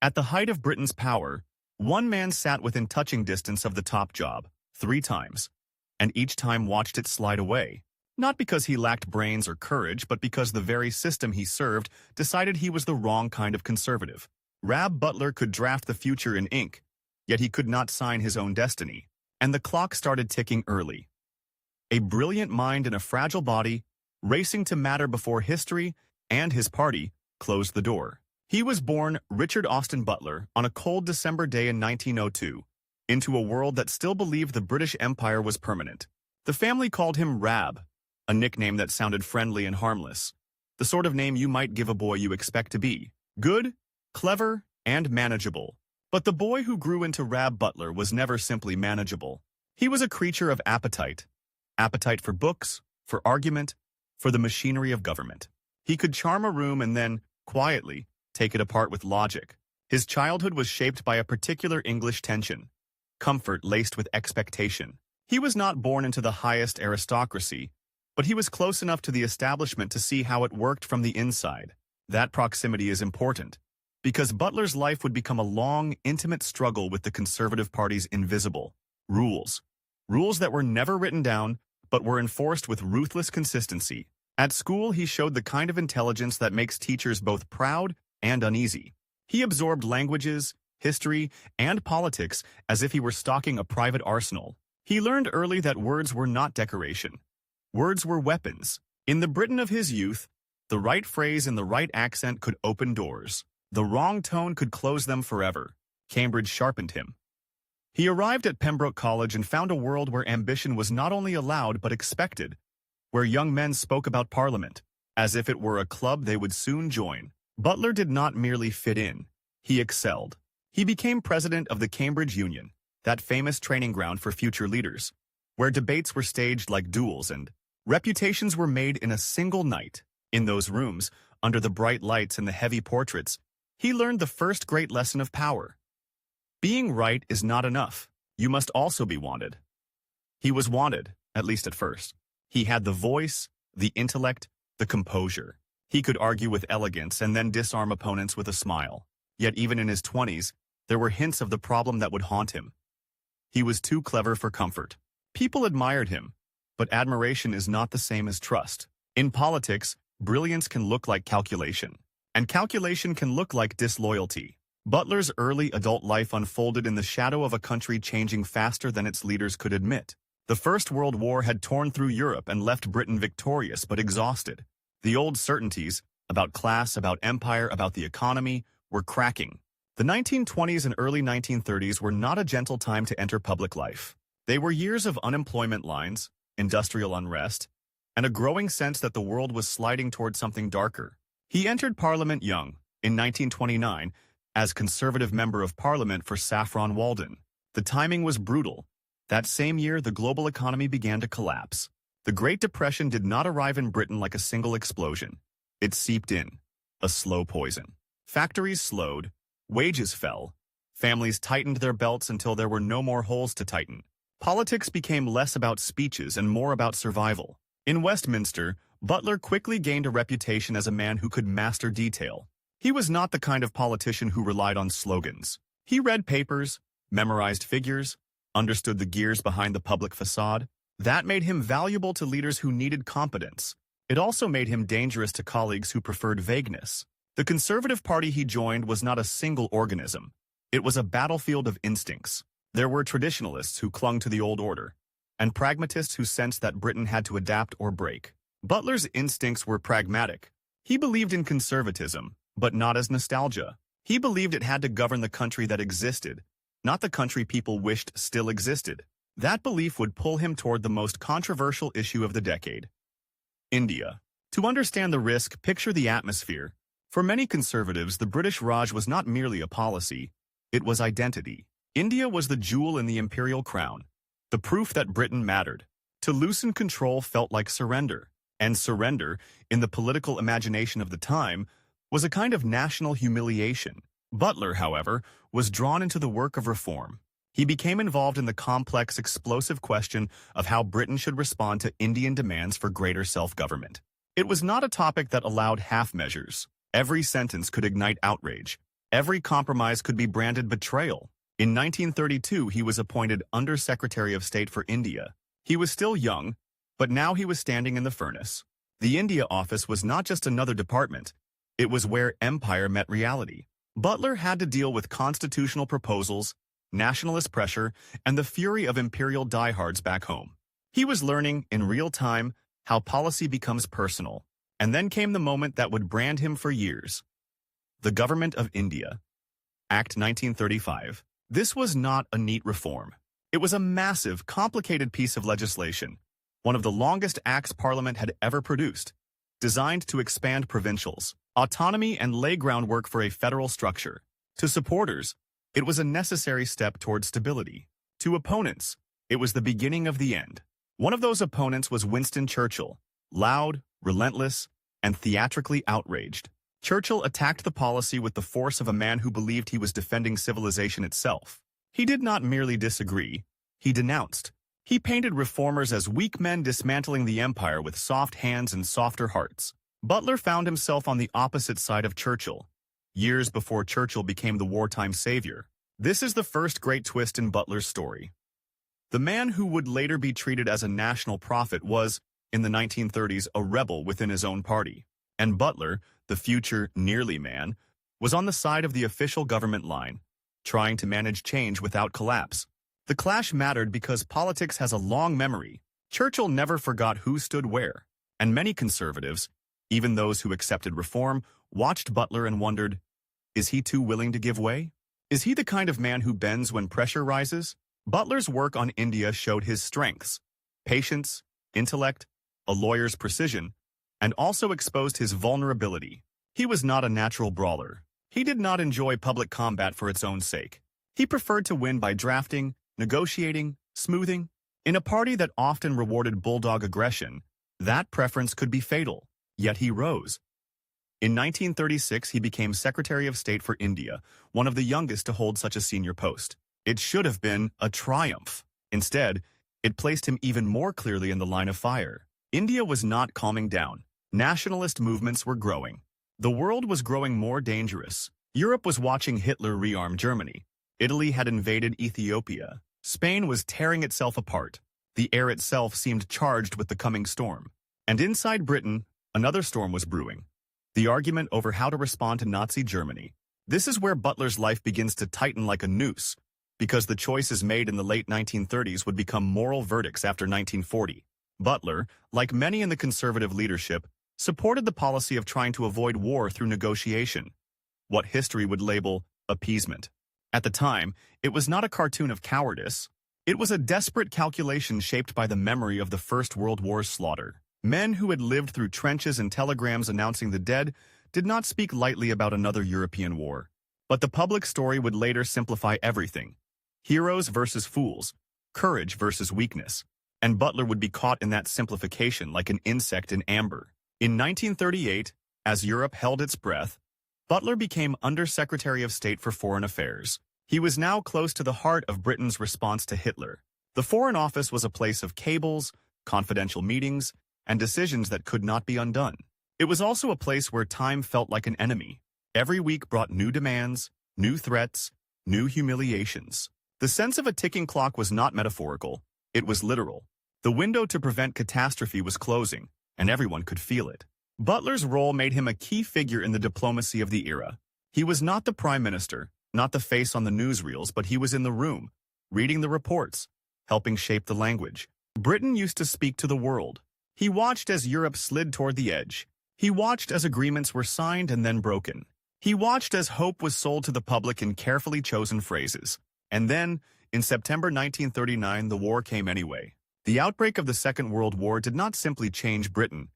At the height of Britain's power, one man sat within touching distance of the top job, 3 times, and each time watched it slide away. Not because he lacked brains or courage, but because the very system he served decided he was the wrong kind of conservative. Rab Butler could draft the future in ink, yet he could not sign his own destiny, and the clock started ticking early. A brilliant mind in a fragile body, racing to matter before history and his party closed the door. He was born Richard Austen Butler on a cold December day in 1902, into a world that still believed the British Empire was permanent. The family called him Rab, a nickname that sounded friendly and harmless, the sort of name you might give a boy you expect to be good, clever, and manageable. But the boy who grew into Rab Butler was never simply manageable. He was a creature of appetite. Appetite for books, for argument, for the machinery of government. He could charm a room and then, quietly, take it apart with logic. His childhood was shaped by a particular English tension, comfort laced with expectation. He was not born into the highest aristocracy, but he was close enough to the establishment to see how it worked from the inside. That proximity is important, because Butler's life would become a long, intimate struggle with the Conservative Party's invisible rules. Rules that were never written down, but were enforced with ruthless consistency. At school, he showed the kind of intelligence that makes teachers both proud and uneasy. He absorbed languages, history, and politics as if he were stocking a private arsenal. He learned early that words were not decoration. Words were weapons. In the Britain of his youth, the right phrase in the right accent could open doors. The wrong tone could close them forever. Cambridge sharpened him. He arrived at Pembroke College and found a world where ambition was not only allowed but expected, where young men spoke about Parliament, as if it were a club they would soon join. Butler did not merely fit in. He excelled. He became president of the Cambridge Union, that famous training ground for future leaders, where debates were staged like duels and reputations were made in a single night. In those rooms, under the bright lights and the heavy portraits, he learned the first great lesson of power. Being right is not enough. You must also be wanted. He was wanted, at least at first. He had the voice, the intellect, the composure. He could argue with elegance and then disarm opponents with a smile. Yet even in his 20s, there were hints of the problem that would haunt him. He was too clever for comfort. People admired him, but admiration is not the same as trust. In politics, brilliance can look like calculation, and calculation can look like disloyalty. Butler's early adult life unfolded in the shadow of a country changing faster than its leaders could admit. The First World War had torn through Europe and left Britain victorious but exhausted. The old certainties, about class, about empire, about the economy, were cracking. The 1920s and early 1930s were not a gentle time to enter public life. They were years of unemployment lines, industrial unrest, and a growing sense that the world was sliding toward something darker. He entered Parliament young, in 1929, as Conservative Member of Parliament for Saffron Walden. The timing was brutal. That same year, the global economy began to collapse. The Great Depression did not arrive in Britain like a single explosion. It seeped in, a slow poison. Factories slowed, wages fell, families tightened their belts until there were no more holes to tighten. Politics became less about speeches and more about survival. In Westminster, Butler quickly gained a reputation as a man who could master detail. He was not the kind of politician who relied on slogans. He read papers, memorized figures, understood the gears behind the public facade. That made him valuable to leaders who needed competence. It also made him dangerous to colleagues who preferred vagueness. The Conservative Party he joined was not a single organism. It was a battlefield of instincts. There were traditionalists who clung to the old order, and pragmatists who sensed that Britain had to adapt or break. Butler's instincts were pragmatic. He believed in conservatism, but not as nostalgia. He believed it had to govern the country that existed, not the country people wished still existed. That belief would pull him toward the most controversial issue of the decade: India. To understand the risk, picture the atmosphere. For many conservatives, the British Raj was not merely a policy, it was identity. India was the jewel in the imperial crown, the proof that Britain mattered. To loosen control felt like surrender, and surrender, in the political imagination of the time, was a kind of national humiliation. Butler, however, was drawn into the work of reform. He became involved in the complex, explosive question of how Britain should respond to Indian demands for greater self-government. It was not a topic that allowed half measures. Every sentence could ignite outrage. Every compromise could be branded betrayal. In 1932, he was appointed Under Secretary of State for India. He was still young, but now he was standing in the furnace. The India office was not just another department. It was where empire met reality. Butler had to deal with constitutional proposals, nationalist pressure, and the fury of imperial diehards back home. He was learning, in real time, how policy becomes personal. And then came the moment that would brand him for years. The Government of India. Act 1935. This was not a neat reform. It was a massive, complicated piece of legislation, one of the longest acts Parliament had ever produced, designed to expand provincials, autonomy, and lay groundwork for a federal structure. To supporters, it was a necessary step toward stability. To opponents, it was the beginning of the end. One of those opponents was Winston Churchill, loud, relentless, and theatrically outraged. Churchill attacked the policy with the force of a man who believed he was defending civilization itself. He did not merely disagree, he denounced. He painted reformers as weak men dismantling the empire with soft hands and softer hearts. Butler found himself on the opposite side of Churchill, years before Churchill became the wartime savior. This is the first great twist in Butler's story. The man who would later be treated as a national prophet was, in the 1930s, a rebel within his own party. And Butler, the future nearly man, was on the side of the official government line, trying to manage change without collapse. The clash mattered because politics has a long memory. Churchill never forgot who stood where, and many conservatives, even those who accepted reform, watched Butler and wondered, is he too willing to give way? Is he the kind of man who bends when pressure rises? Butler's work on India showed his strengths, patience, intellect, a lawyer's precision, and also exposed his vulnerability. He was not a natural brawler. He did not enjoy public combat for its own sake. He preferred to win by drafting, negotiating, smoothing. In a party that often rewarded bulldog aggression, that preference could be fatal. Yet he rose. In 1936, he became Secretary of State for India, one of the youngest to hold such a senior post. It should have been a triumph. Instead, it placed him even more clearly in the line of fire. India was not calming down. Nationalist movements were growing. The world was growing more dangerous. Europe was watching Hitler rearm Germany. Italy had invaded Ethiopia. Spain was tearing itself apart. The air itself seemed charged with the coming storm. And inside Britain, another storm was brewing. The argument over how to respond to Nazi Germany. This is where Butler's life begins to tighten like a noose, because the choices made in the late 1930s would become moral verdicts after 1940. Butler, like many in the conservative leadership, supported the policy of trying to avoid war through negotiation, what history would label appeasement. At the time, it was not a cartoon of cowardice. It was a desperate calculation shaped by the memory of the First World War's slaughter. Men who had lived through trenches and telegrams announcing the dead did not speak lightly about another European war. But the public story would later simplify everything. Heroes versus fools, courage versus weakness. And Butler would be caught in that simplification like an insect in amber. In 1938, as Europe held its breath, Butler became Under-Secretary of State for Foreign Affairs. He was now close to the heart of Britain's response to Hitler. The Foreign Office was a place of cables, confidential meetings, and decisions that could not be undone. It was also a place where time felt like an enemy. Every week brought new demands, new threats, new humiliations. The sense of a ticking clock was not metaphorical, it was literal. The window to prevent catastrophe was closing, and everyone could feel it. Butler's role made him a key figure in the diplomacy of the era. He was not the prime minister, not the face on the newsreels, but he was in the room, reading the reports, helping shape the language. Britain used to speak to the world. He watched as Europe slid toward the edge. He watched as agreements were signed and then broken. He watched as hope was sold to the public in carefully chosen phrases. And then, in September 1939, the war came anyway. The outbreak of the Second World War did not simply change Britain.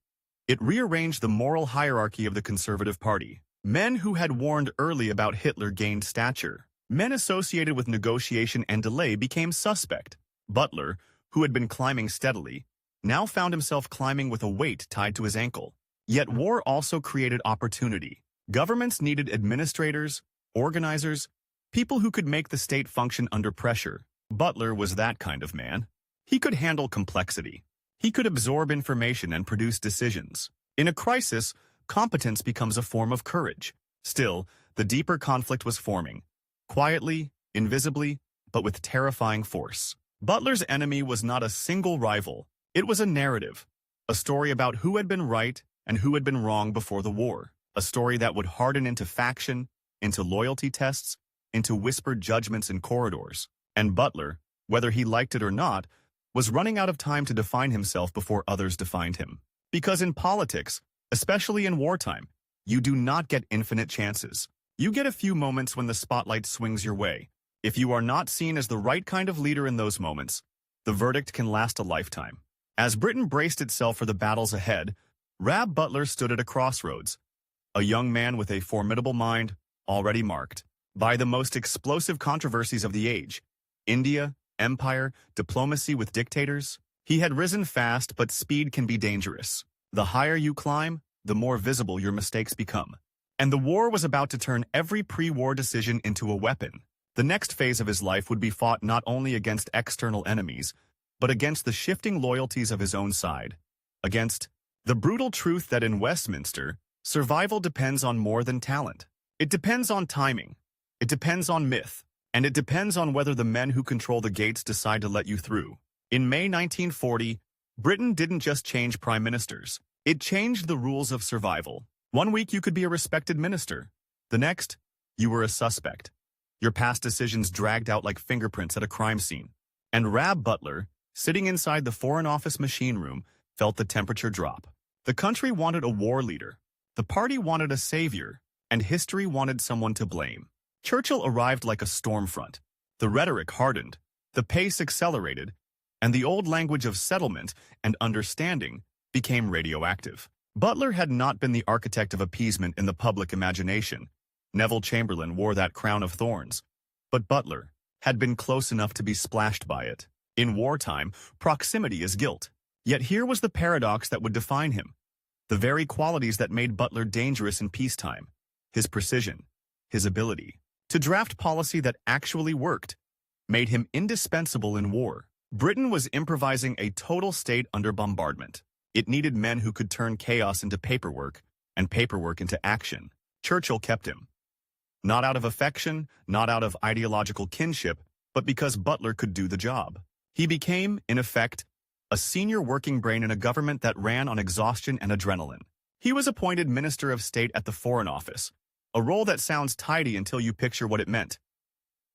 It rearranged the moral hierarchy of the Conservative Party. Men who had warned early about Hitler gained stature. Men associated with negotiation and delay became suspect. Butler, who had been climbing steadily, now found himself climbing with a weight tied to his ankle. Yet war also created opportunity. Governments needed administrators, organizers, people who could make the state function under pressure. Butler was that kind of man. He could handle complexity. He could absorb information and produce decisions. In a crisis, competence becomes a form of courage. Still, the deeper conflict was forming. Quietly, invisibly, but with terrifying force. Butler's enemy was not a single rival. It was a narrative. A story about who had been right and who had been wrong before the war. A story that would harden into faction, into loyalty tests, into whispered judgments in corridors. And Butler, whether he liked it or not, was running out of time to define himself before others defined him. Because in politics, especially in wartime, you do not get infinite chances. You get a few moments when the spotlight swings your way. If you are not seen as the right kind of leader in those moments, the verdict can last a lifetime. As Britain braced itself for the battles ahead, Rab Butler stood at a crossroads. A young man with a formidable mind, already marked by the most explosive controversies of the age. India, empire, diplomacy with dictators. He had risen fast, but speed can be dangerous. The higher you climb, the more visible your mistakes become. And the war was about to turn every pre-war decision into a weapon. The next phase of his life would be fought not only against external enemies, but against the shifting loyalties of his own side. Against the brutal truth that in Westminster, survival depends on more than talent. It depends on timing. It depends on myth. And it depends on whether the men who control the gates decide to let you through. In May 1940, Britain didn't just change prime ministers. It changed the rules of survival. One week you could be a respected minister. The next, you were a suspect. Your past decisions dragged out like fingerprints at a crime scene. And Rab Butler, sitting inside the Foreign Office machine room, felt the temperature drop. The country wanted a war leader. The party wanted a savior. And history wanted someone to blame. Churchill arrived like a storm front. The rhetoric hardened. The pace accelerated. And the old language of settlement and understanding became radioactive. Butler had not been the architect of appeasement in the public imagination. Neville Chamberlain wore that crown of thorns. But Butler had been close enough to be splashed by it. In wartime, proximity is guilt. Yet here was the paradox that would define him. The very qualities that made Butler dangerous in peacetime. His precision, his ability to draft policy that actually worked, made him indispensable in war. Britain was improvising a total state under bombardment. It needed men who could turn chaos into paperwork and paperwork into action. Churchill kept him. Not out of affection, not out of ideological kinship, but because Butler could do the job. He became, in effect, a senior working brain in a government that ran on exhaustion and adrenaline. He was appointed Minister of State at the Foreign Office, a role that sounds tidy until you picture what it meant.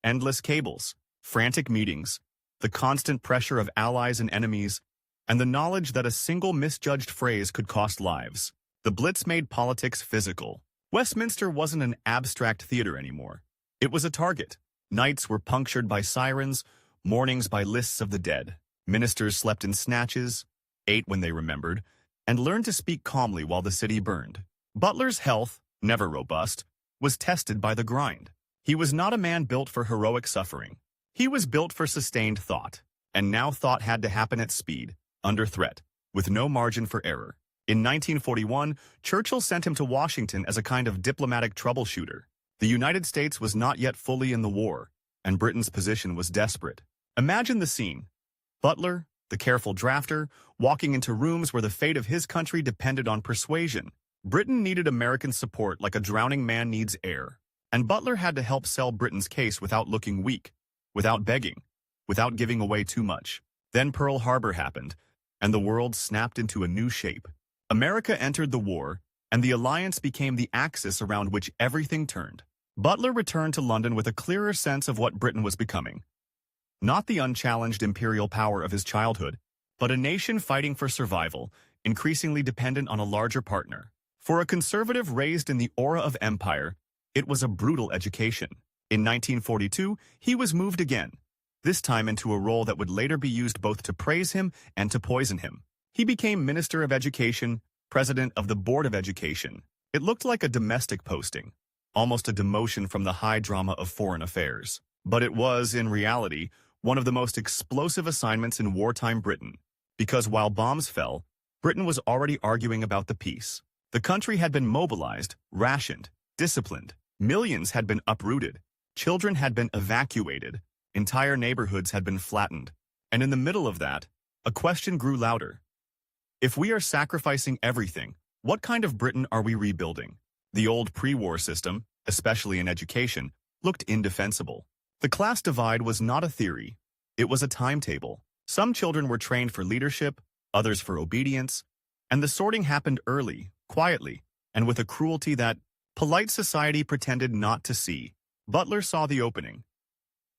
Endless cables, frantic meetings, the constant pressure of allies and enemies, and the knowledge that a single misjudged phrase could cost lives. The Blitz made politics physical. Westminster wasn't an abstract theater anymore. It was a target. Nights were punctured by sirens, mornings by lists of the dead. Ministers slept in snatches, ate when they remembered, and learned to speak calmly while the city burned. Butler's health, never robust, was tested by the grind. He was not a man built for heroic suffering. He was built for sustained thought. And now thought had to happen at speed, under threat, with no margin for error. In 1941, Churchill sent him to Washington as a kind of diplomatic troubleshooter. The United States was not yet fully in the war, and Britain's position was desperate. Imagine the scene. Butler, the careful drafter, walking into rooms where the fate of his country depended on persuasion. Britain needed American support like a drowning man needs air. And Butler had to help sell Britain's case without looking weak, without begging, without giving away too much. Then Pearl Harbor happened, and the world snapped into a new shape. America entered the war, and the alliance became the axis around which everything turned. Butler returned to London with a clearer sense of what Britain was becoming. Not the unchallenged imperial power of his childhood, but a nation fighting for survival, increasingly dependent on a larger partner. For a conservative raised in the aura of empire, it was a brutal education. In 1942, he was moved again, this time into a role that would later be used both to praise him and to poison him. He became Minister of Education, President of the Board of Education. It looked like a domestic posting, almost a demotion from the high drama of foreign affairs. But it was, in reality, one of the most explosive assignments in wartime Britain, because while bombs fell, Britain was already arguing about the peace. The country had been mobilized, rationed, disciplined. Millions had been uprooted. Children had been evacuated. Entire neighborhoods had been flattened. And in the middle of that, a question grew louder. If we are sacrificing everything, what kind of Britain are we rebuilding? The old pre-war system, especially in education, looked indefensible. The class divide was not a theory. It was a timetable. Some children were trained for leadership, others for obedience, and the sorting happened early, quietly, and with a cruelty that polite society pretended not to see. Butler saw the opening.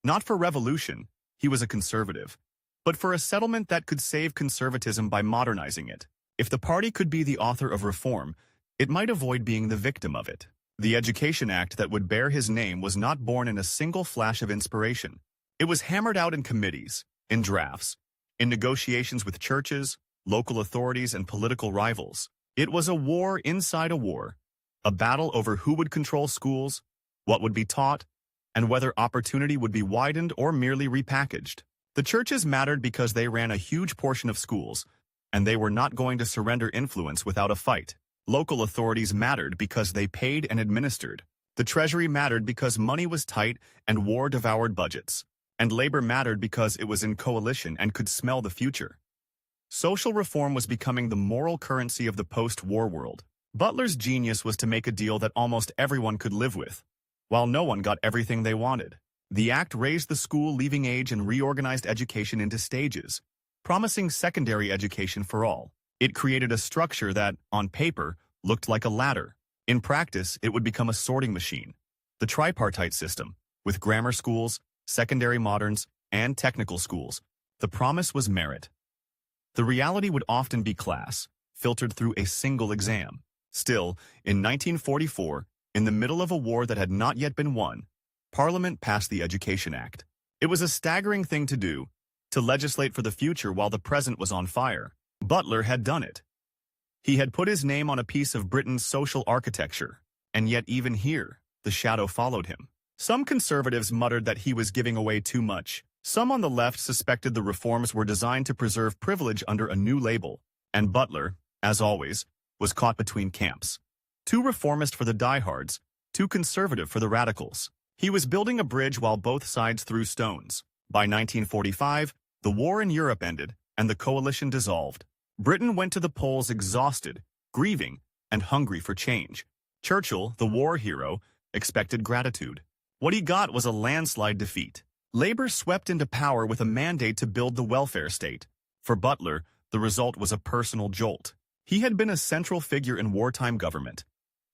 Not for revolution, he was a conservative, but for a settlement that could save conservatism by modernizing it. If the party could be the author of reform, it might avoid being the victim of it. The Education Act that would bear his name was not born in a single flash of inspiration. It was hammered out in committees, in drafts, in negotiations with churches, local authorities, and political rivals. It was a war inside a war, a battle over who would control schools, what would be taught, and whether opportunity would be widened or merely repackaged. The churches mattered because they ran a huge portion of schools, and they were not going to surrender influence without a fight. Local authorities mattered because they paid and administered. The treasury mattered because money was tight and war devoured budgets. And labor mattered because it was in coalition and could smell the future. Social reform was becoming the moral currency of the post-war world. Butler's genius was to make a deal that almost everyone could live with, while no one got everything they wanted. The act raised the school leaving age and reorganized education into stages, promising secondary education for all. It created a structure that, on paper, looked like a ladder. In practice, it would become a sorting machine. The tripartite system, with grammar schools, secondary moderns, and technical schools. The promise was merit. The reality would often be class, filtered through a single exam. Still, in 1944, in the middle of a war that had not yet been won, Parliament passed the Education Act. It was a staggering thing to do, to legislate for the future while the present was on fire. Butler had done it. He had put his name on a piece of Britain's social architecture, and yet even here, the shadow followed him. Some conservatives muttered that he was giving away too much. Some on the left suspected the reforms were designed to preserve privilege under a new label, and Butler, as always, was caught between camps. Too reformist for the diehards, too conservative for the radicals. He was building a bridge while both sides threw stones. By 1945, the war in Europe ended, and the coalition dissolved. Britain went to the polls exhausted, grieving, and hungry for change. Churchill, the war hero, expected gratitude. What he got was a landslide defeat. Labor swept into power with a mandate to build the welfare state. For Butler, the result was a personal jolt. He had been a central figure in wartime government,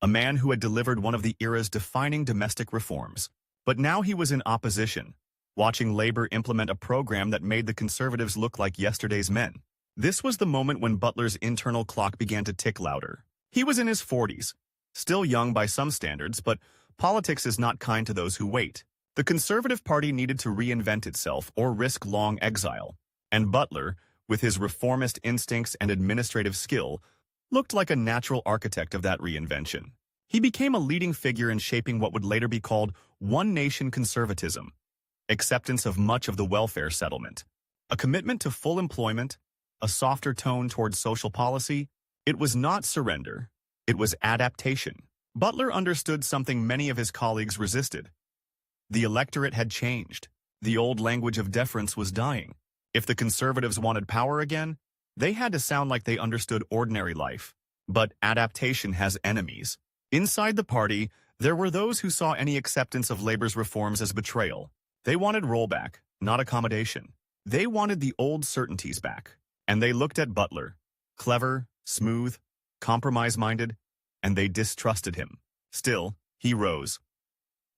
a man who had delivered one of the era's defining domestic reforms. But now he was in opposition, watching Labor implement a program that made the conservatives look like yesterday's men. This was the moment when Butler's internal clock began to tick louder. He was in his 40s, still young by some standards, but politics is not kind to those who wait. The Conservative Party needed to reinvent itself or risk long exile, and Butler, with his reformist instincts and administrative skill, looked like a natural architect of that reinvention. He became a leading figure in shaping what would later be called one-nation conservatism, acceptance of much of the welfare settlement, a commitment to full employment, a softer tone towards social policy. It was not surrender, it was adaptation. Butler understood something many of his colleagues resisted. The electorate had changed. The old language of deference was dying. If the conservatives wanted power again, they had to sound like they understood ordinary life. But adaptation has enemies. Inside the party, there were those who saw any acceptance of Labor's reforms as betrayal. They wanted rollback, not accommodation. They wanted the old certainties back. And they looked at Butler, clever, smooth, compromise-minded, and they distrusted him. Still, he rose.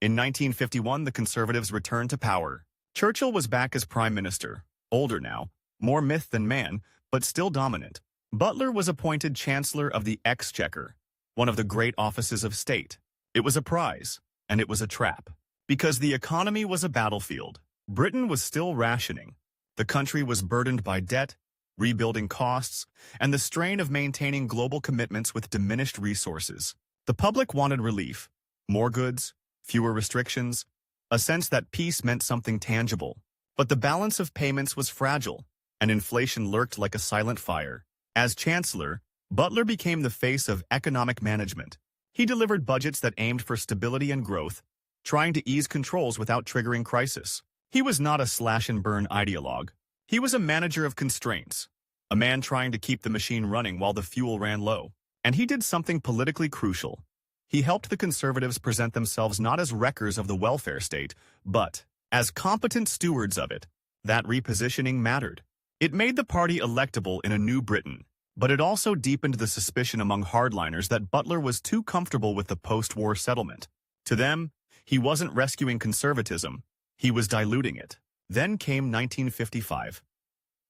In 1951, the Conservatives returned to power. Churchill was back as prime minister, older now, more myth than man, but still dominant. Butler was appointed Chancellor of the Exchequer, one of the great offices of state. It was a prize, and it was a trap. Because the economy was a battlefield. Britain was still rationing. The country was burdened by debt, rebuilding costs, and the strain of maintaining global commitments with diminished resources. The public wanted relief, more goods, fewer restrictions, a sense that peace meant something tangible. But the balance of payments was fragile, and inflation lurked like a silent fire. As Chancellor, Butler became the face of economic management. He delivered budgets that aimed for stability and growth, trying to ease controls without triggering crisis. He was not a slash-and-burn ideologue. He was a manager of constraints, a man trying to keep the machine running while the fuel ran low. And he did something politically crucial. He helped the Conservatives present themselves not as wreckers of the welfare state, but as competent stewards of it. That repositioning mattered. It made the party electable in a new Britain, but it also deepened the suspicion among hardliners that Butler was too comfortable with the post-war settlement. To them, he wasn't rescuing conservatism, he was diluting it. Then came 1955.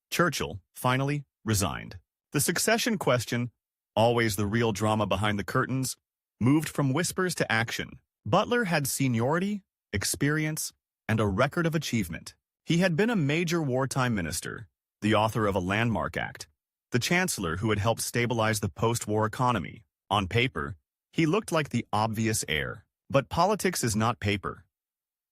Churchill, finally, resigned. The succession question, always the real drama behind the curtains, moved from whispers to action. Butler had seniority, experience, and a record of achievement. He had been a major wartime minister, the author of a landmark act, the chancellor who had helped stabilize the post-war economy. On paper, he looked like the obvious heir. But politics is not paper.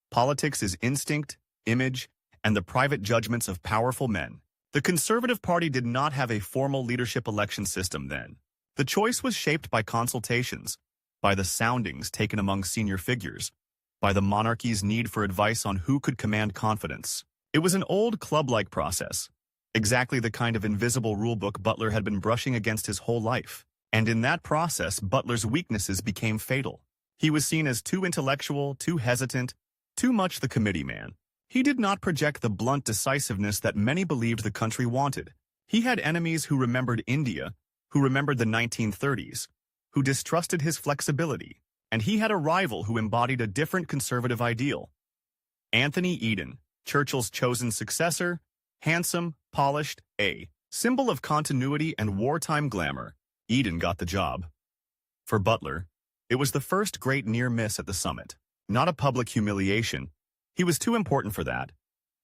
Politics is instinct, image, and the private judgments of powerful men. The Conservative Party did not have a formal leadership election system then. The choice was shaped by consultations, by the soundings taken among senior figures, by the monarchy's need for advice on who could command confidence. It was an old club-like process, exactly the kind of invisible rulebook Butler had been brushing against his whole life. And in that process, Butler's weaknesses became fatal. He was seen as too intellectual, too hesitant, too much the committee man. He did not project the blunt decisiveness that many believed the country wanted. He had enemies who remembered India, who remembered the 1930s, who distrusted his flexibility, and he had a rival who embodied a different conservative ideal. Anthony Eden, Churchill's chosen successor, handsome, polished, a symbol of continuity and wartime glamour, Eden got the job. For Butler, it was the first great near miss at the summit. Not a public humiliation, he was too important for that,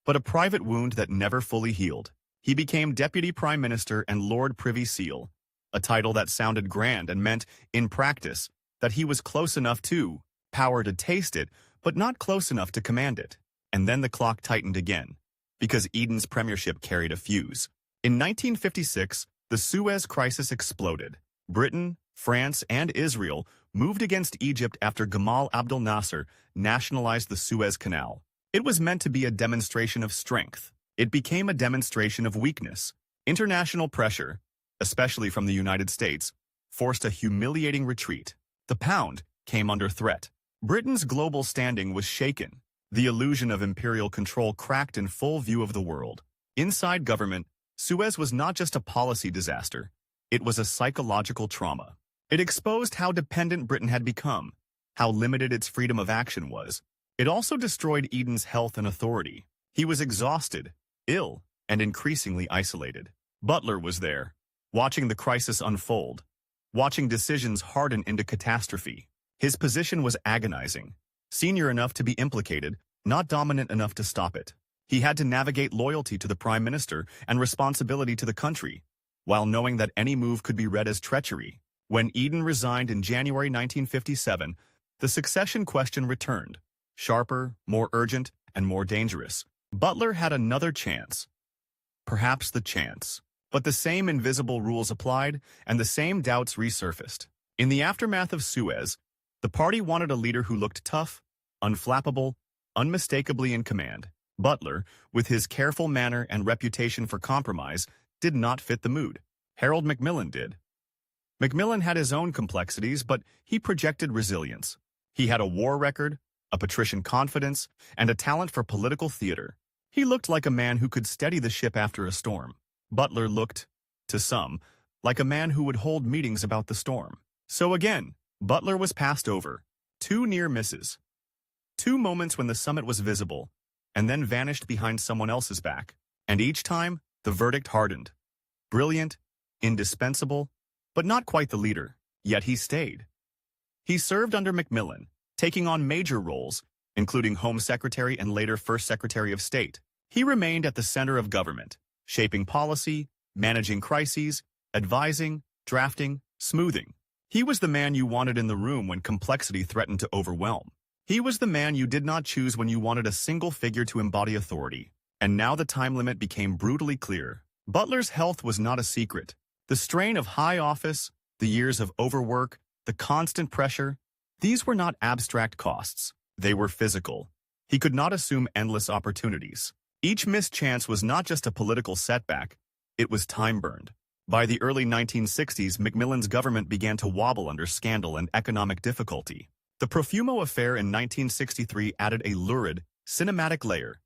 but a private wound that never fully healed. He became Deputy Prime Minister and Lord Privy Seal, a title that sounded grand and meant, in practice, that he was close enough to power to taste it, but not close enough to command it. And then the clock tightened again, because Eden's premiership carried a fuse. In 1956, the Suez Crisis exploded. Britain, France, and Israel moved against Egypt after Gamal Abdel Nasser nationalized the Suez Canal. It was meant to be a demonstration of strength. It became a demonstration of weakness. International pressure, especially from the United States, forced a humiliating retreat. The pound came under threat. Britain's global standing was shaken. The illusion of imperial control cracked in full view of the world. Inside government, Suez was not just a policy disaster. It was a psychological trauma. It exposed how dependent Britain had become, how limited its freedom of action was. It also destroyed Eden's health and authority. He was exhausted, ill, and increasingly isolated. Butler was there, watching the crisis unfold, watching decisions harden into catastrophe. His position was agonizing, senior enough to be implicated, not dominant enough to stop it. He had to navigate loyalty to the Prime Minister and responsibility to the country, while knowing that any move could be read as treachery. When Eden resigned in January 1957, the succession question returned, sharper, more urgent, and more dangerous. Butler had another chance. Perhaps the chance. But the same invisible rules applied, and the same doubts resurfaced. In the aftermath of Suez, the party wanted a leader who looked tough, unflappable, unmistakably in command. Butler, with his careful manner and reputation for compromise, did not fit the mood. Harold Macmillan did. Macmillan had his own complexities, but he projected resilience. He had a war record, a patrician confidence, and a talent for political theater. He looked like a man who could steady the ship after a storm. Butler looked, to some, like a man who would hold meetings about the storm. So again, Butler was passed over. 2 near misses. 2 moments when the summit was visible, and then vanished behind someone else's back. And each time, the verdict hardened. Brilliant, indispensable, but not quite the leader. Yet he stayed. He served under Macmillan, taking on major roles, including Home Secretary and later First Secretary of State. He remained at the center of government, shaping policy, managing crises, advising, drafting, smoothing. He was the man you wanted in the room when complexity threatened to overwhelm. He was the man you did not choose when you wanted a single figure to embody authority. And now the time limit became brutally clear. Butler's health was not a secret. The strain of high office, the years of overwork, the constant pressure, these were not abstract costs. They were physical. He could not assume endless opportunities. Each missed chance was not just a political setback, it was time burned. By the early 1960s, Macmillan's government began to wobble under scandal and economic difficulty. The Profumo affair in 1963 added a lurid, cinematic layer.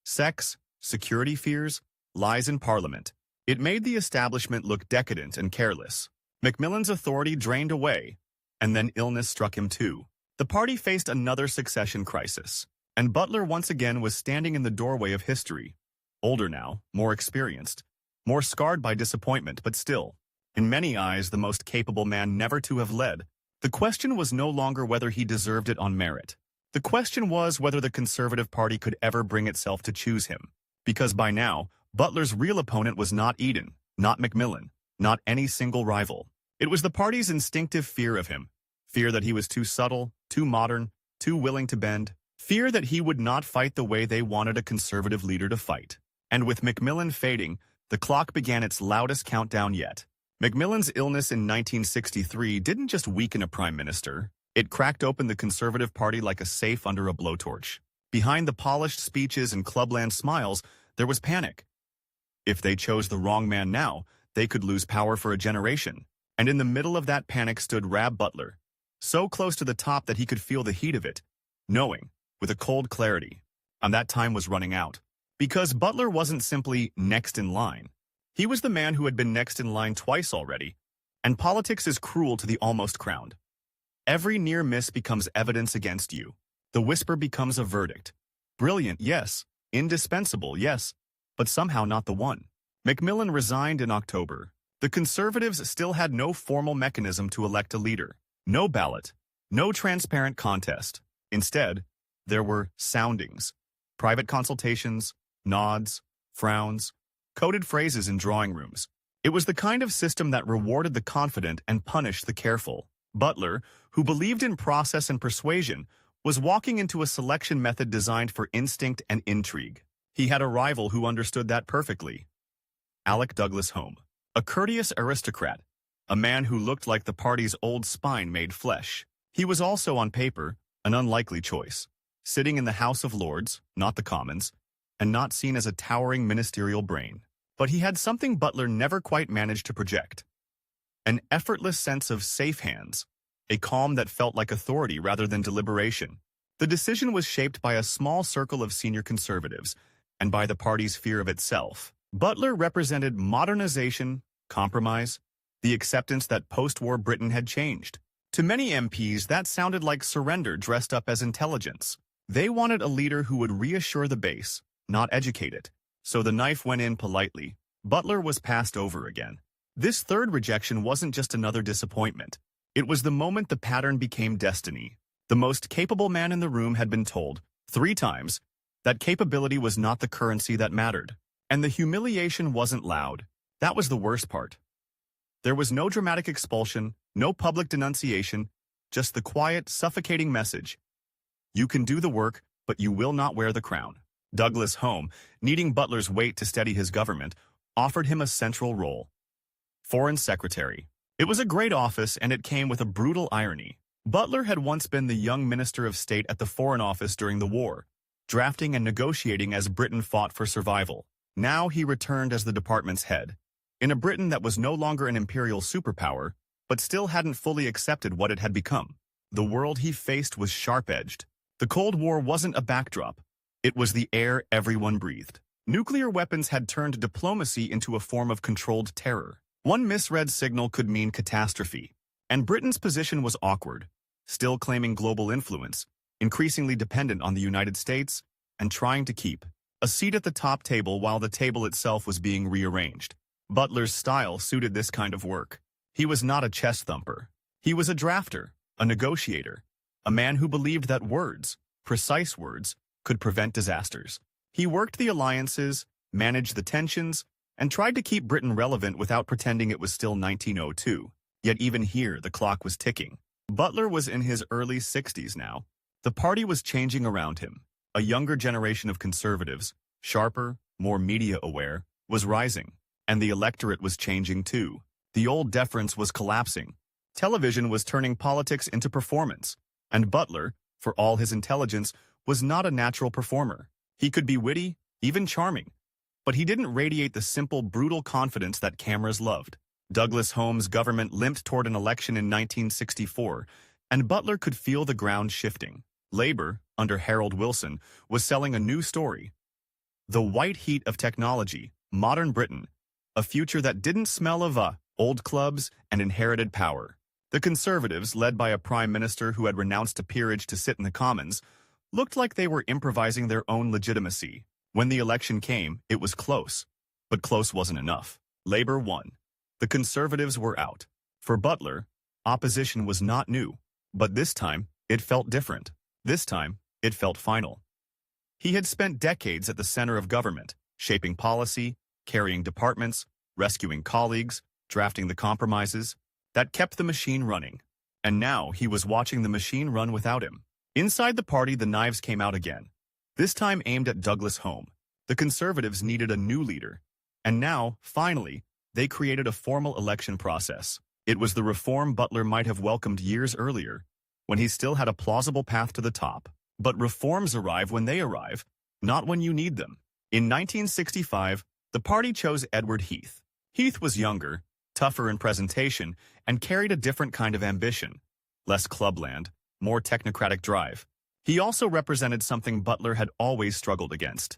Sex, security fears, lies in Parliament. It made the establishment look decadent and careless. Macmillan's authority drained away, and then illness struck him too. The party faced another succession crisis, and Butler once again was standing in the doorway of history. Older now, more experienced, more scarred by disappointment, but still, in many eyes, the most capable man never to have led. The question was no longer whether he deserved it on merit. The question was whether the Conservative Party could ever bring itself to choose him. Because by now, Butler's real opponent was not Eden, not Macmillan, not any single rival. It was the party's instinctive fear of him. Fear that he was too subtle, too modern, too willing to bend. Fear that he would not fight the way they wanted a conservative leader to fight. And with Macmillan fading, the clock began its loudest countdown yet. Macmillan's illness in 1963 didn't just weaken a prime minister. It cracked open the Conservative Party like a safe under a blowtorch. Behind the polished speeches and clubland smiles, there was panic. If they chose the wrong man now, they could lose power for a generation. And in the middle of that panic stood Rab Butler, so close to the top that he could feel the heat of it, knowing, with a cold clarity, and that time was running out. Because Butler wasn't simply next in line. He was the man who had been next in line twice already, and politics is cruel to the almost crowned. Every near miss becomes evidence against you. The whisper becomes a verdict. Brilliant, yes. Indispensable, yes. But somehow not the one. Macmillan resigned in October. The Conservatives still had no formal mechanism to elect a leader. No ballot. No transparent contest. Instead, there were soundings. Private consultations, nods, frowns, coded phrases in drawing rooms. It was the kind of system that rewarded the confident and punished the careful. Butler, who believed in process and persuasion, was walking into a selection method designed for instinct and intrigue. He had a rival who understood that perfectly. Alec Douglas Home, a courteous aristocrat, a man who looked like the party's old spine made flesh. He was also, on paper, an unlikely choice, sitting in the House of Lords, not the Commons, and not seen as a towering ministerial brain. But he had something Butler never quite managed to project. An effortless sense of safe hands, a calm that felt like authority rather than deliberation. The decision was shaped by a small circle of senior conservatives, and by the party's fear of itself. Butler represented modernization, compromise, the acceptance that post-war Britain had changed. To many MPs, that sounded like surrender dressed up as intelligence. They wanted a leader who would reassure the base, not educate it. So the knife went in politely. Butler was passed over again. This third rejection wasn't just another disappointment. It was the moment the pattern became destiny. The most capable man in the room had been told, 3 times, that capability was not the currency that mattered. And the humiliation wasn't loud. That was the worst part. There was no dramatic expulsion, no public denunciation, just the quiet, suffocating message. You can do the work, but you will not wear the crown. Douglas Home, needing Butler's weight to steady his government, offered him a central role. Foreign Secretary. It was a great office, and it came with a brutal irony. Butler had once been the young Minister of State at the Foreign Office during the war, drafting and negotiating as Britain fought for survival. Now he returned as the department's head, in a Britain that was no longer an imperial superpower, but still hadn't fully accepted what it had become. The world he faced was sharp-edged. The Cold War wasn't a backdrop. It was the air everyone breathed. Nuclear weapons had turned diplomacy into a form of controlled terror. One misread signal could mean catastrophe, and Britain's position was awkward, still claiming global influence, increasingly dependent on the United States, and trying to keep a seat at the top table while the table itself was being rearranged. Butler's style suited this kind of work. He was not a chest thumper. He was a drafter, a negotiator, a man who believed that words, precise words, could prevent disasters. He worked the alliances, managed the tensions, and tried to keep Britain relevant without pretending it was still 1902. Yet even here, the clock was ticking. Butler was in his early 60s now. The party was changing around him. A younger generation of conservatives, sharper, more media-aware, was rising. And the electorate was changing too. The old deference was collapsing. Television was turning politics into performance. And Butler, for all his intelligence, was not a natural performer. He could be witty, even charming. But he didn't radiate the simple, brutal confidence that cameras loved. Douglas Home's government limped toward an election in 1964, and Butler could feel the ground shifting. Labor, under Harold Wilson, was selling a new story. The white heat of technology, modern Britain, a future that didn't smell of old clubs and inherited power. The Conservatives, led by a prime minister who had renounced a peerage to sit in the Commons, looked like they were improvising their own legitimacy. When the election came, it was close. But close wasn't enough. Labour won. The Conservatives were out. For Butler, opposition was not new. But this time, it felt different. This time, it felt final. He had spent decades at the center of government, shaping policy, carrying departments, rescuing colleagues, drafting the compromises that kept the machine running. And now he was watching the machine run without him. Inside the party, the knives came out again, this time aimed at Douglas Home. The Conservatives needed a new leader. And now, finally, they created a formal election process. It was the reform Butler might have welcomed years earlier, when he still had a plausible path to the top. But reforms arrive when they arrive, not when you need them. In 1965, the party chose Edward Heath. Heath was younger, tougher in presentation, and carried a different kind of ambition. Less clubland, more technocratic drive. He also represented something Butler had always struggled against: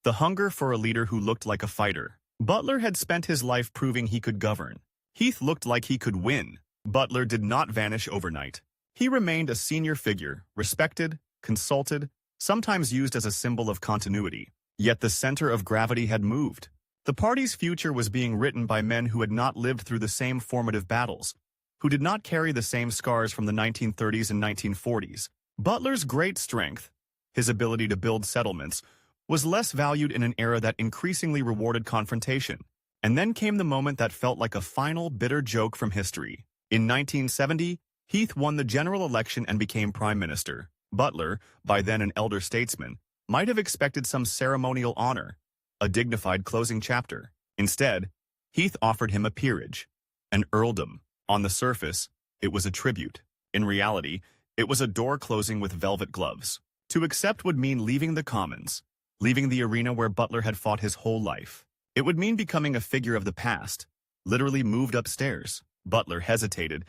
the hunger for a leader who looked like a fighter. Butler had spent his life proving he could govern. Heath looked like he could win. Butler did not vanish overnight. He remained a senior figure, respected, consulted, sometimes used as a symbol of continuity. Yet the center of gravity had moved. The party's future was being written by men who had not lived through the same formative battles, who did not carry the same scars from the 1930s and 1940s. Butler's great strength, his ability to build settlements, was less valued in an era that increasingly rewarded confrontation. And then came the moment that felt like a final, bitter joke from history. In 1970, Heath won the general election and became prime minister. Butler, by then an elder statesman, might have expected some ceremonial honor, a dignified closing chapter. Instead, Heath offered him a peerage, an earldom. On the surface, it was a tribute. In reality, it was a door closing with velvet gloves. To accept would mean leaving the Commons, leaving the arena where Butler had fought his whole life. It would mean becoming a figure of the past, literally moved upstairs. Butler hesitated,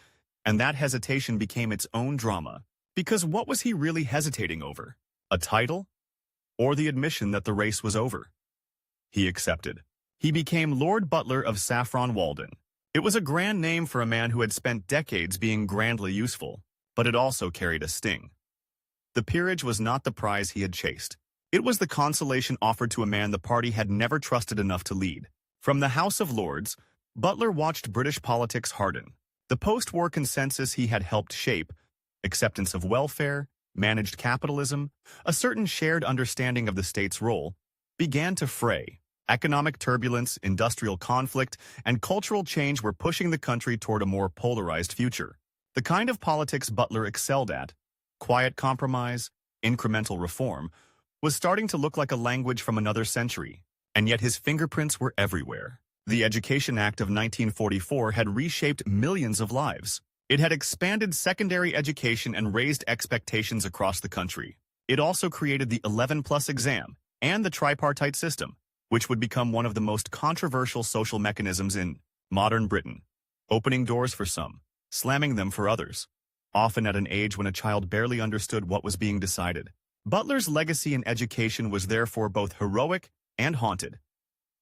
and that hesitation became its own drama. Because what was he really hesitating over? A title? Or the admission that the race was over? He accepted. He became Lord Butler of Saffron Walden. It was a grand name for a man who had spent decades being grandly useful, but it also carried a sting. The peerage was not the prize he had chased. It was the consolation offered to a man the party had never trusted enough to lead. From the House of Lords, Butler watched British politics harden. The post-war consensus he had helped shape, acceptance of welfare, managed capitalism, a certain shared understanding of the state's role, began to fray. Economic turbulence, industrial conflict, and cultural change were pushing the country toward a more polarized future. The kind of politics Butler excelled at, quiet compromise, incremental reform, was starting to look like a language from another century, and yet his fingerprints were everywhere. The Education Act of 1944 had reshaped millions of lives. It had expanded secondary education and raised expectations across the country. It also created the 11+ exam and the tripartite system, which would become one of the most controversial social mechanisms in modern Britain, opening doors for some, slamming them for others, often at an age when a child barely understood what was being decided. Butler's legacy in education was therefore both heroic and haunted.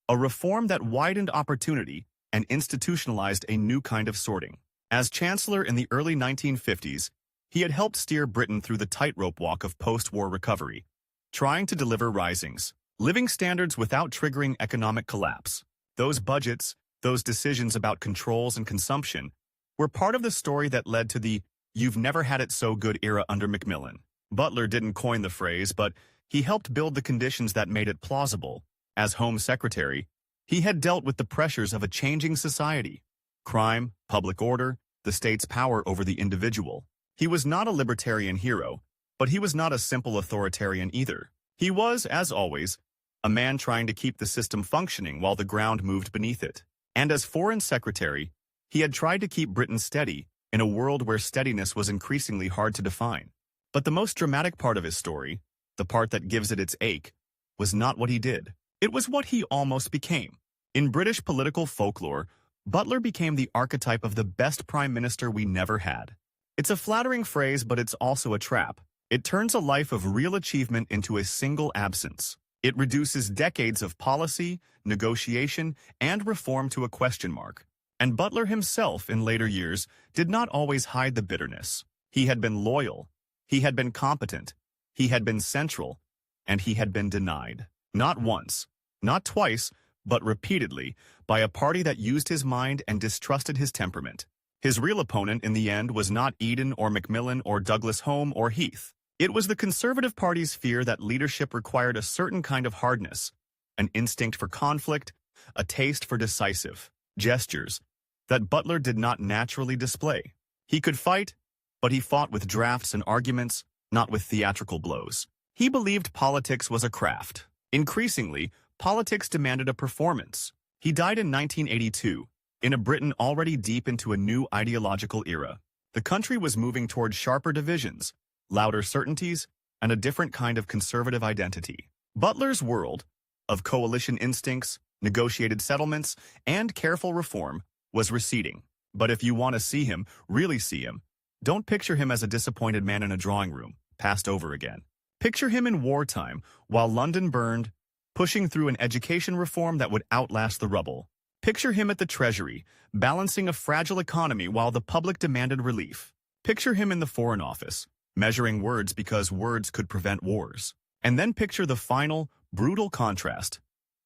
A reform that widened opportunity and institutionalized a new kind of sorting. As Chancellor in the early 1950s, he had helped steer Britain through the tightrope walk of post-war recovery, trying to deliver risings, living standards without triggering economic collapse. Those budgets, those decisions about controls and consumption, were part of the story that led to the "you've never had it so good" era under Macmillan. Butler didn't coin the phrase, but he helped build the conditions that made it plausible. As Home Secretary, he had dealt with the pressures of a changing society: crime, public order, the state's power over the individual. He was not a libertarian hero, but he was not a simple authoritarian either. He was, as always, a man trying to keep the system functioning while the ground moved beneath it. And as Foreign Secretary, he had tried to keep Britain steady in a world where steadiness was increasingly hard to define. But the most dramatic part of his story, the part that gives it its ache, was not what he did. It was what he almost became. In British political folklore, Butler became the archetype of the best prime minister we never had. It's a flattering phrase, but it's also a trap. It turns a life of real achievement into a single absence. It reduces decades of policy, negotiation, and reform to a question mark. And Butler himself, in later years, did not always hide the bitterness. He had been loyal, he had been competent, he had been central, and he had been denied. Not once, not twice, but repeatedly, by a party that used his mind and distrusted his temperament. His real opponent in the end was not Eden or Macmillan or Douglas Home or Heath. It was the Conservative Party's fear that leadership required a certain kind of hardness, an instinct for conflict, a taste for decisive gestures that Butler did not naturally display. He could fight, but he fought with drafts and arguments, not with theatrical blows. He believed politics was a craft. Increasingly, politics demanded a performance. He died in 1982, in a Britain already deep into a new ideological era. The country was moving toward sharper divisions, louder certainties, and a different kind of conservative identity. Butler's world, of coalition instincts, negotiated settlements, and careful reform, was receding. But if you want to see him, really see him, don't picture him as a disappointed man in a drawing room, passed over again. Picture him in wartime, while London burned, pushing through an education reform that would outlast the rubble. Picture him at the Treasury, balancing a fragile economy while the public demanded relief. Picture him in the Foreign Office, measuring words because words could prevent wars. And then picture the final, brutal contrast.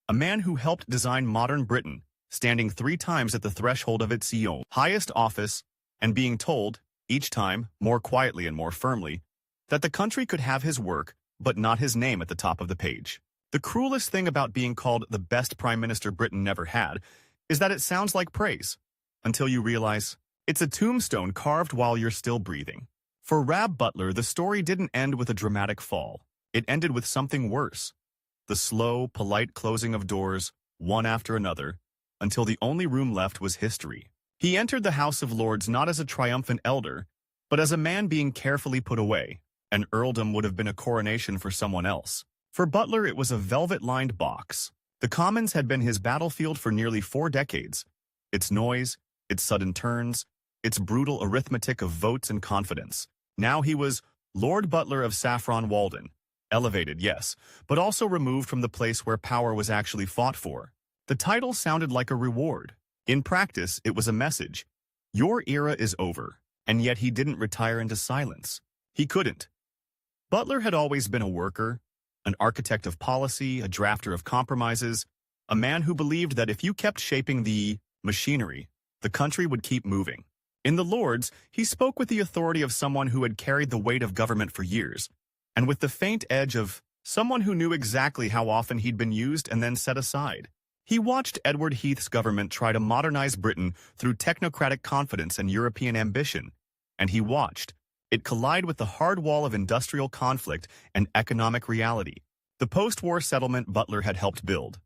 A man who helped design modern Britain, standing 3 times at the threshold of its highest office, and being told, each time, more quietly and more firmly, that the country could have his work, but not his name at the top of the page. The cruelest thing about being called the best prime minister Britain never had is that it sounds like praise, until you realize it's a tombstone carved while you're still breathing. For Rab Butler, the story didn't end with a dramatic fall. It ended with something worse. The slow, polite closing of doors, one after another, until the only room left was history. He entered the House of Lords not as a triumphant elder, but as a man being carefully put away. An earldom would have been a coronation for someone else. For Butler, it was a velvet-lined box. The Commons had been his battlefield for nearly 4 decades. Its noise, its sudden turns, its brutal arithmetic of votes and confidence. Now he was Lord Butler of Saffron Walden. Elevated, yes, but also removed from the place where power was actually fought for. The title sounded like a reward. In practice, it was a message. Your era is over. And yet he didn't retire into silence. He couldn't. Butler had always been a worker, an architect of policy, a drafter of compromises, a man who believed that if you kept shaping the machinery, the country would keep moving. In the Lords, he spoke with the authority of someone who had carried the weight of government for years, and with the faint edge of someone who knew exactly how often he'd been used and then set aside. He watched Edward Heath's government try to modernize Britain through technocratic confidence and European ambition, and he watched it collide with the hard wall of industrial conflict and economic reality. The post-war settlement Butler had helped build.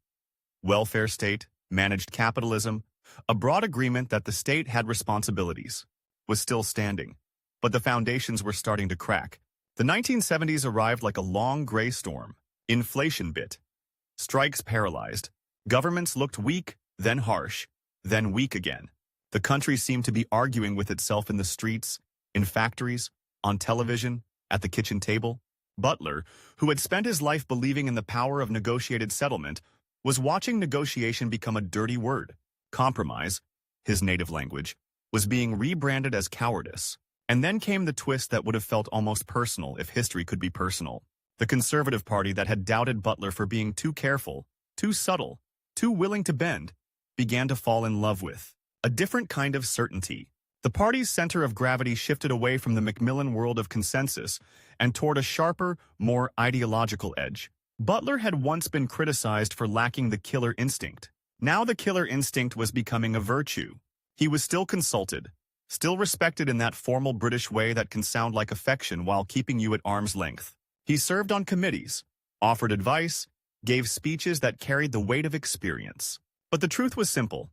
Welfare state, managed capitalism, a broad agreement that the state had responsibilities, was still standing, but the foundations were starting to crack. The 1970s arrived like a long gray storm. Inflation bit. Strikes paralyzed. Governments looked weak, then harsh, then weak again. The country seemed to be arguing with itself in the streets, in factories, on television, at the kitchen table. Butler, who had spent his life believing in the power of negotiated settlement, was watching negotiation become a dirty word. Compromise, his native language, was being rebranded as cowardice. And then came the twist that would have felt almost personal if history could be personal. The Conservative Party that had doubted Butler for being too careful, too subtle, too willing to bend, began to fall in love with a different kind of certainty. The party's center of gravity shifted away from the Macmillan world of consensus and toward a sharper, more ideological edge. Butler had once been criticized for lacking the killer instinct. Now the killer instinct was becoming a virtue. He was still consulted, still respected in that formal British way that can sound like affection while keeping you at arm's length. He served on committees, offered advice, gave speeches that carried the weight of experience. But the truth was simple.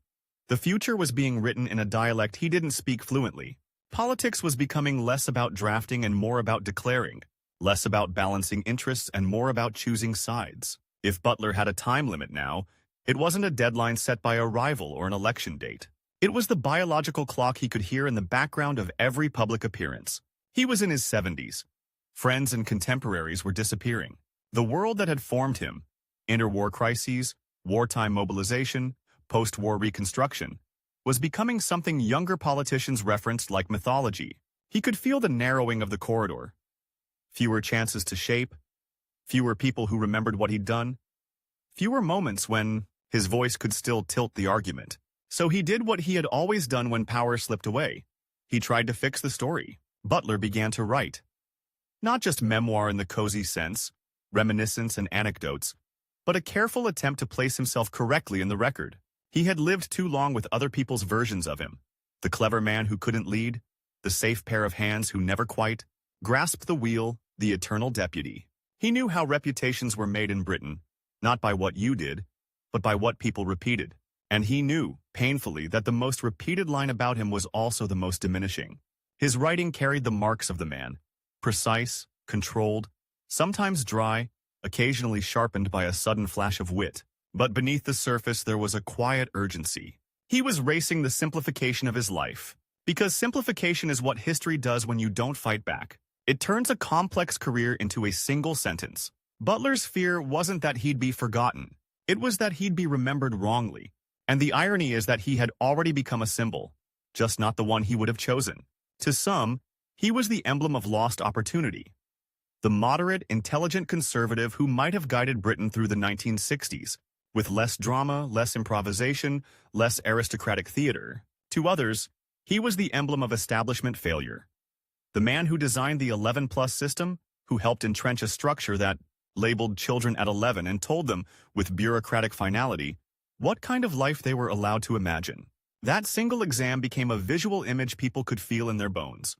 The future was being written in a dialect he didn't speak fluently. Politics was becoming less about drafting and more about declaring, less about balancing interests and more about choosing sides. If Butler had a time limit now, it wasn't a deadline set by a rival or an election date. It was the biological clock he could hear in the background of every public appearance. He was in his 70s. Friends and contemporaries were disappearing. The world that had formed him, interwar crises, wartime mobilization, post-war reconstruction, was becoming something younger politicians referenced like mythology. He could feel the narrowing of the corridor. Fewer chances to shape, fewer people who remembered what he'd done, fewer moments when his voice could still tilt the argument. So he did what he had always done when power slipped away. He tried to fix the story. Butler began to write. Not just memoir in the cozy sense, reminiscence and anecdotes, but a careful attempt to place himself correctly in the record. He had lived too long with other people's versions of him. The clever man who couldn't lead, the safe pair of hands who never quite grasped the wheel, the eternal deputy. He knew how reputations were made in Britain, not by what you did, but by what people repeated. And he knew, painfully, that the most repeated line about him was also the most diminishing. His writing carried the marks of the man, precise, controlled, sometimes dry, occasionally sharpened by a sudden flash of wit. But beneath the surface there was a quiet urgency. He was racing the simplification of his life. Because simplification is what history does when you don't fight back. It turns a complex career into a single sentence. Butler's fear wasn't that he'd be forgotten. It was that he'd be remembered wrongly. And the irony is that he had already become a symbol, just not the one he would have chosen. To some, he was the emblem of lost opportunity. The moderate, intelligent conservative who might have guided Britain through the 1960s, with less drama, less improvisation, less aristocratic theater. To others, he was the emblem of establishment failure. The man who designed the 11-plus system, who helped entrench a structure that labeled children at 11 and told them, with bureaucratic finality, what kind of life they were allowed to imagine. That single exam became a visual image people could feel in their bones.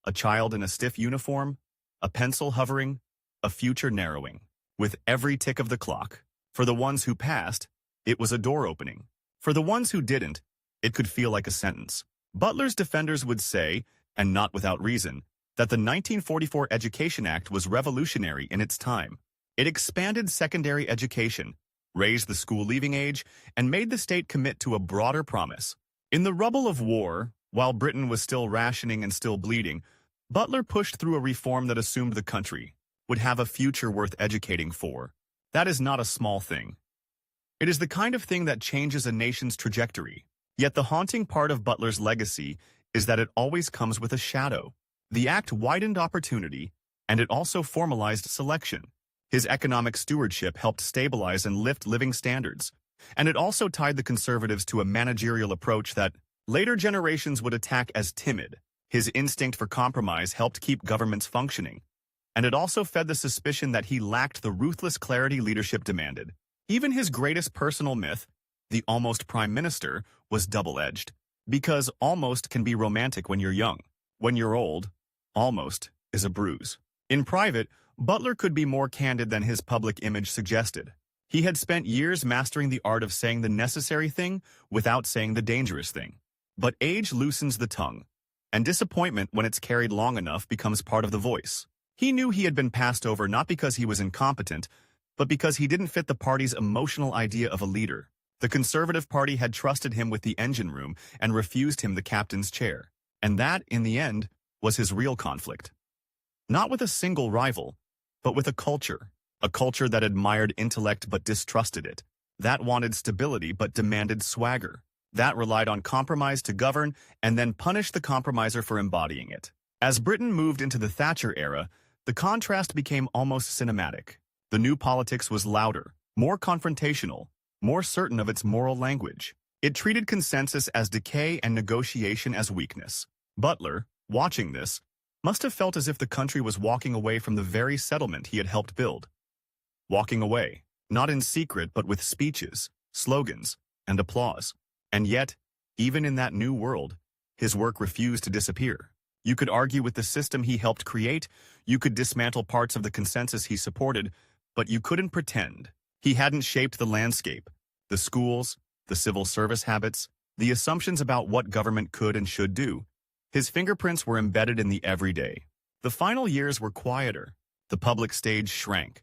A child in a stiff uniform, a pencil hovering, a future narrowing. With every tick of the clock. For the ones who passed, it was a door opening. For the ones who didn't, it could feel like a sentence. Butler's defenders would say, and not without reason, that the 1944 Education Act was revolutionary in its time. It expanded secondary education, raised the school leaving age, and made the state commit to a broader promise. In the rubble of war, while Britain was still rationing and still bleeding, Butler pushed through a reform that assumed the country would have a future worth educating for. That is not a small thing. It is the kind of thing that changes a nation's trajectory. Yet the haunting part of Butler's legacy is that it always comes with a shadow. The act widened opportunity, and it also formalized selection. His economic stewardship helped stabilize and lift living standards, and it also tied the conservatives to a managerial approach that later generations would attack as timid. His instinct for compromise helped keep governments functioning, and it also fed the suspicion that he lacked the ruthless clarity leadership demanded. Even his greatest personal myth, the almost prime minister, was double-edged. Because almost can be romantic when you're young. When you're old, almost is a bruise. In private, Butler could be more candid than his public image suggested. He had spent years mastering the art of saying the necessary thing without saying the dangerous thing. But age loosens the tongue, and disappointment when it's carried long enough becomes part of the voice. He knew he had been passed over not because he was incompetent, but because he didn't fit the party's emotional idea of a leader. The Conservative Party had trusted him with the engine room and refused him the captain's chair. And that, in the end, was his real conflict. Not with a single rival, but with a culture that admired intellect but distrusted it, that wanted stability but demanded swagger, that relied on compromise to govern and then punished the compromiser for embodying it. As Britain moved into the Thatcher era, the contrast became almost cinematic. The new politics was louder, more confrontational, more certain of its moral language. It treated consensus as decay and negotiation as weakness. Butler, watching this, must have felt as if the country was walking away from the very settlement he had helped build. Walking away, not in secret but with speeches, slogans, and applause. And yet, even in that new world, his work refused to disappear. You could argue with the system he helped create, you could dismantle parts of the consensus he supported, but you couldn't pretend. He hadn't shaped the landscape, the schools, the civil service habits, the assumptions about what government could and should do. His fingerprints were embedded in the everyday. The final years were quieter. The public stage shrank.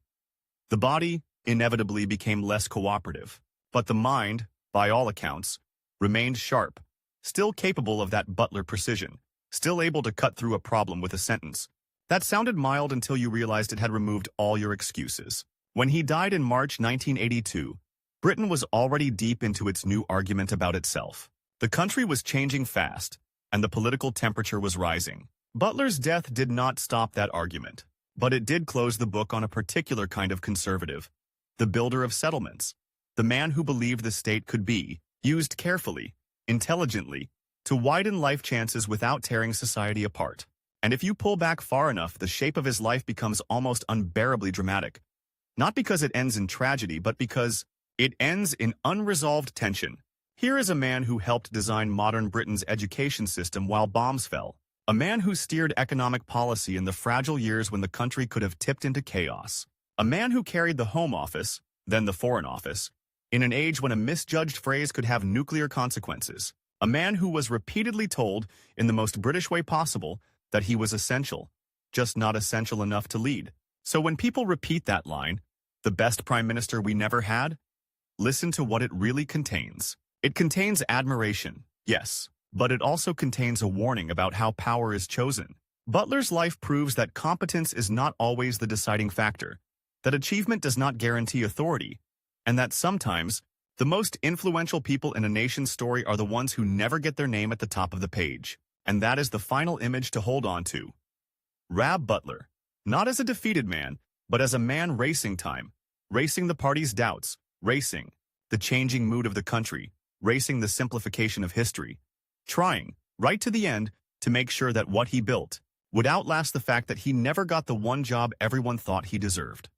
The body, inevitably became less cooperative. But the mind, by all accounts, remained sharp, still capable of that Butler precision, still able to cut through a problem with a sentence. That sounded mild until you realized it had removed all your excuses. When he died in March 1982, Britain was already deep into its new argument about itself. The country was changing fast, and the political temperature was rising. Butler's death did not stop that argument, but it did close the book on a particular kind of conservative, the builder of settlements, the man who believed the state could be used carefully, intelligently, to widen life chances without tearing society apart. And if you pull back far enough, the shape of his life becomes almost unbearably dramatic. Not because it ends in tragedy, but because it ends in unresolved tension. Here is a man who helped design modern Britain's education system while bombs fell. A man who steered economic policy in the fragile years when the country could have tipped into chaos. A man who carried the Home Office, then the Foreign Office, in an age when a misjudged phrase could have nuclear consequences. A man who was repeatedly told, in the most British way possible, that he was essential, just not essential enough to lead. So when people repeat that line, the best prime minister we never had, listen to what it really contains. It contains admiration, yes, but it also contains a warning about how power is chosen. Butler's life proves that competence is not always the deciding factor, that achievement does not guarantee authority, and that sometimes the most influential people in a nation's story are the ones who never get their name at the top of the page. And that is the final image to hold on to. Rab Butler, not as a defeated man, but as a man racing time, racing the party's doubts, racing the changing mood of the country, racing the simplification of history, trying, right to the end, to make sure that what he built would outlast the fact that he never got the one job everyone thought he deserved.